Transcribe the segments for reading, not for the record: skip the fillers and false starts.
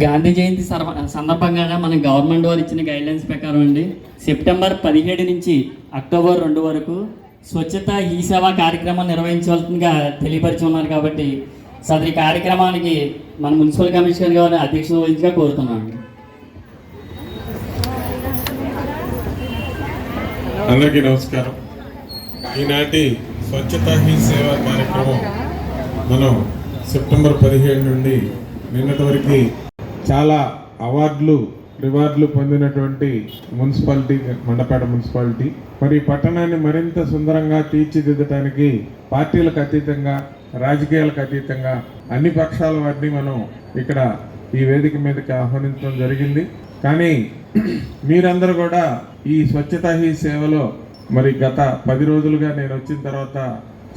గాంధీ జయంతి సందర్భంగా మన గవర్నమెంట్ వారు ఇచ్చిన గైడ్లైన్స్ ప్రకారం అండి సెప్టెంబర్ 17 నుంచి అక్టోబర్ 2 వరకు స్వచ్ఛత ఈ సేవా కార్యక్రమం నిర్వహించవలసిందిగా తెలియపరిచి ఉన్నారు. కాబట్టి సదరి కార్యక్రమానికి మన మున్సిపల్ కమిషనర్ గారిని అధ్యక్షత వహించగా కోరుతున్నాను. అందరికీ నమస్కారం. ఈనాటి స్వచ్ఛత హీ సేవా కార్యక్రమం మనం సెప్టెంబర్ 17 నుండి నిన్నటి వరకు చాలా రివార్డులు పొందినటువంటి మున్సిపాలిటీ మండపేట మున్సిపాలిటీ. మరి పట్టణాన్ని మరింత సుందరంగా తీర్చిదిద్దడానికి పార్టీలకు అతీతంగా, రాజకీయాలకు అతీతంగా అన్ని పక్షాల వారిని మనం ఇక్కడ ఈ వేదిక మీదకి ఆహ్వానించడం జరిగింది. కానీ మీరందరూ కూడా ఈ స్వచ్ఛత హీ సేవలో మరి గత 10 రోజులుగా నేను వచ్చిన తర్వాత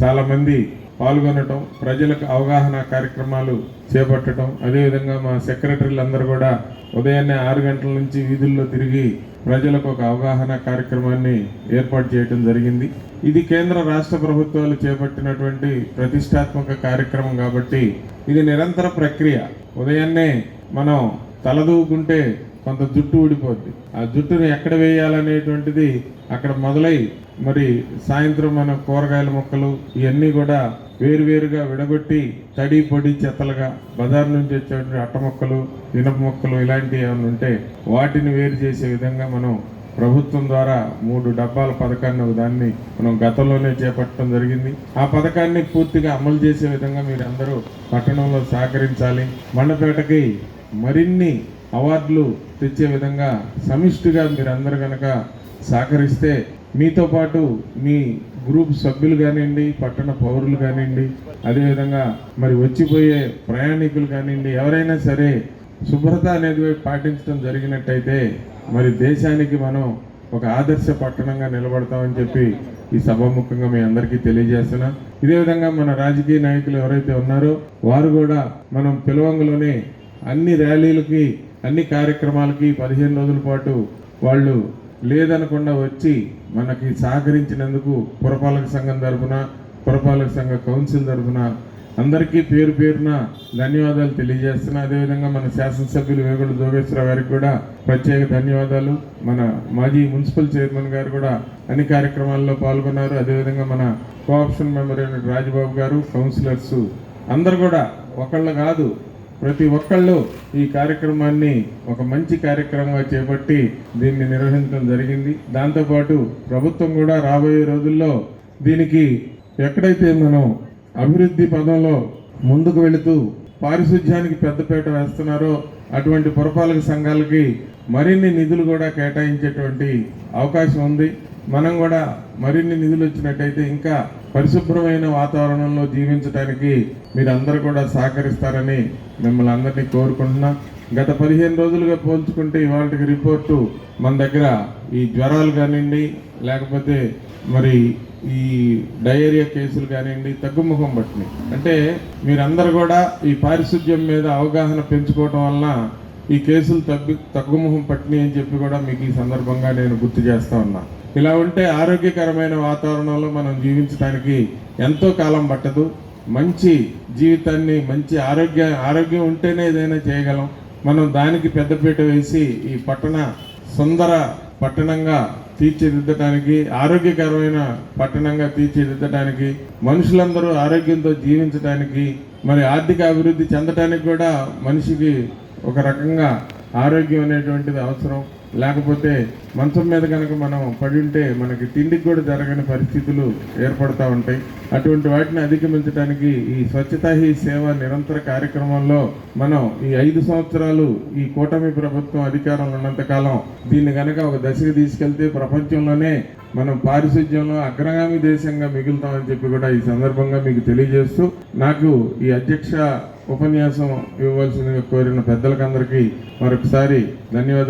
చాలామంది పాల్గొనటం, ప్రజలకు అవగాహన కార్యక్రమాలు చేపట్టడం, అదేవిధంగా మా సెక్రటరీలు అందరూ కూడా ఉదయాన్నే 6 గంటల నుంచి వీధుల్లో తిరిగి ప్రజలకు ఒక అవగాహన కార్యక్రమాన్ని ఏర్పాటు చేయడం జరిగింది. ఇది కేంద్ర రాష్ట్ర ప్రభుత్వాలు చేపట్టినటువంటి ప్రతిష్టాత్మక కార్యక్రమం కాబట్టి ఇది నిరంతర ప్రక్రియ. ఉదయాన్నే మనం తలదూకుంటే కొంత జుట్టు ఊడిపోద్ది. ఆ జుట్టుని ఎక్కడ వేయాలనేటువంటిది అక్కడ మొదలై మరి సాయంత్రం మన కూరగాయల మొక్కలు ఇవన్నీ కూడా వేరువేరుగా విడగొట్టి తడి పొడి చెత్తలుగా బజార్ నుంచి వచ్చేటువంటి అట్ట మొక్కలు, ఇనప మొక్కలు ఇలాంటివి ఏమైనా ఉంటే వాటిని వేరు చేసే విధంగా మనం ప్రభుత్వం ద్వారా 3 డబ్బాల పథకాన్ని దాన్ని మనం గతంలోనే చేపట్టడం జరిగింది. ఆ పథకాన్ని పూర్తిగా అమలు చేసే విధంగా మీరు అందరూ పట్టణంలో సహకరించాలి. మండపేటకి మరిన్ని అవార్డులు తెచ్చే విధంగా సమిష్టిగా మీరందరూ కనుక సహకరిస్తే మీతో పాటు మీ గ్రూప్ సభ్యులు కానివ్వండి, పట్టణ పౌరులు కానివ్వండి, అదేవిధంగా మరి వచ్చిపోయే ప్రయాణికులు కానివ్వండి, ఎవరైనా సరే శుభ్రత అనేది పాటించడం జరిగినట్టయితే మరి దేశానికి మనం ఒక ఆదర్శ పట్టణంగా నిలబడతామని చెప్పి ఈ సభాముఖంగా మీ అందరికీ తెలియజేస్తున్నా. ఇదే విధంగా మన రాజకీయ నాయకులు ఎవరైతే ఉన్నారో వారు కూడా మనం పిలవంగలోనే అన్ని ర్యాలీలకి, అన్ని కార్యక్రమాలకి 15 రోజుల పాటు వాళ్ళు లేదనకుండా వచ్చి మనకి సహకరించినందుకు పురపాలక సంఘం తరఫున, పురపాలక సంఘ కౌన్సిల్ తరఫున అందరికీ పేరు పేరున ధన్యవాదాలు తెలియజేస్తున్నా. అదేవిధంగా మన శాసనసభ్యులు వేగుల జోగేశ్వరరావు గారికి కూడా ప్రత్యేక ధన్యవాదాలు. మన మాజీ మున్సిపల్ చైర్మన్ గారు కూడా అన్ని కార్యక్రమాల్లో పాల్గొన్నారు. అదేవిధంగా మన కోఆప్షన్ మెంబర్ అయిన రాజబాబు గారు, కౌన్సిలర్స్ అందరు కూడా ఒకళ్ళు కాదు ప్రతి ఒక్కళ్ళు ఈ కార్యక్రమాన్ని ఒక మంచి కార్యక్రమంగా చేపట్టి దీన్ని నిర్వహించడం జరిగింది. దాంతోపాటు ప్రభుత్వం కూడా రాబోయే రోజుల్లో దీనికి ఎక్కడైతే మనం అభివృద్ధి పదంలో ముందుకు వెళుతూ పారిశుధ్యానికి పెద్దపీట వేస్తున్నారో అటువంటి పురపాలక సంఘాలకి మరిన్ని నిధులు కూడా కేటాయించేటువంటి అవకాశం ఉంది. మనం కూడా మరిన్ని నిధులు వచ్చినట్టయితే ఇంకా పరిశుభ్రమైన వాతావరణంలో జీవించడానికి మీరందరూ కూడా సహకరిస్తారని మిమ్మల్ని అందరినీ కోరుకుంటున్నా. గత 15 రోజులుగా పోల్చుకుంటే ఇవాళకి రిపోర్టు మన దగ్గర ఈ జ్వరాలు కానివ్వండి, లేకపోతే మరి ఈ డయేరియా కేసులు కానివ్వండి తగ్గుముఖం పట్టినాయి. అంటే మీరందరూ కూడా ఈ పారిశుధ్యం మీద అవగాహన పెంచుకోవడం వలన ఈ కేసులు తగ్గుముఖం పట్టినాయి అని చెప్పి కూడా మీకు ఈ సందర్భంగా నేను గుర్తు చేస్తా ఉన్నా. ఇలా ఉంటే ఆరోగ్యకరమైన వాతావరణంలో మనం జీవించడానికి ఎంతో కాలం పట్టదు. మంచి జీవితాన్ని, మంచి ఆరోగ్యం ఉంటేనే ఏదైనా చేయగలం. మనం దానికి పెద్దపీట వేసి ఈ సుందర పట్టణంగా తీర్చిదిద్దడానికి, ఆరోగ్యకరమైన పట్టణంగా తీర్చిదిద్దడానికి, మనుషులందరూ ఆరోగ్యంతో జీవించడానికి, మరి ఆర్థిక అభివృద్ధి చెందడానికి కూడా మనిషికి ఒక రకంగా ఆరోగ్యం అనేటువంటిది అవసరం. లేకపోతే మంచం మీద కనుక మనం పడి ఉంటే మనకి తిండికి కూడా జరగని పరిస్థితులు ఏర్పడుతూ ఉంటాయి. అటువంటి వాటిని అధిగమించడానికి ఈ స్వచ్ఛతా హీ సేవ నిరంతర కార్యక్రమంలో మనం ఈ 5 సంవత్సరాలు ఈ కూటమి ప్రభుత్వం అధికారంలో ఉన్నంతకాలం దీన్ని కనుక ఒక దశకు తీసుకెళ్తే ప్రపంచంలోనే మనం పారిశుధ్యంలో అగ్రగామి దేశంగా మిగులుతామని చెప్పి కూడా ఈ సందర్భంగా మీకు తెలియజేస్తూ, నాకు ఈ అధ్యక్ష ఉపన్యాసం ఇవ్వవలసిందిగా కోరిన పెద్దలకందరికీ మరొకసారి ధన్యవాదాలు.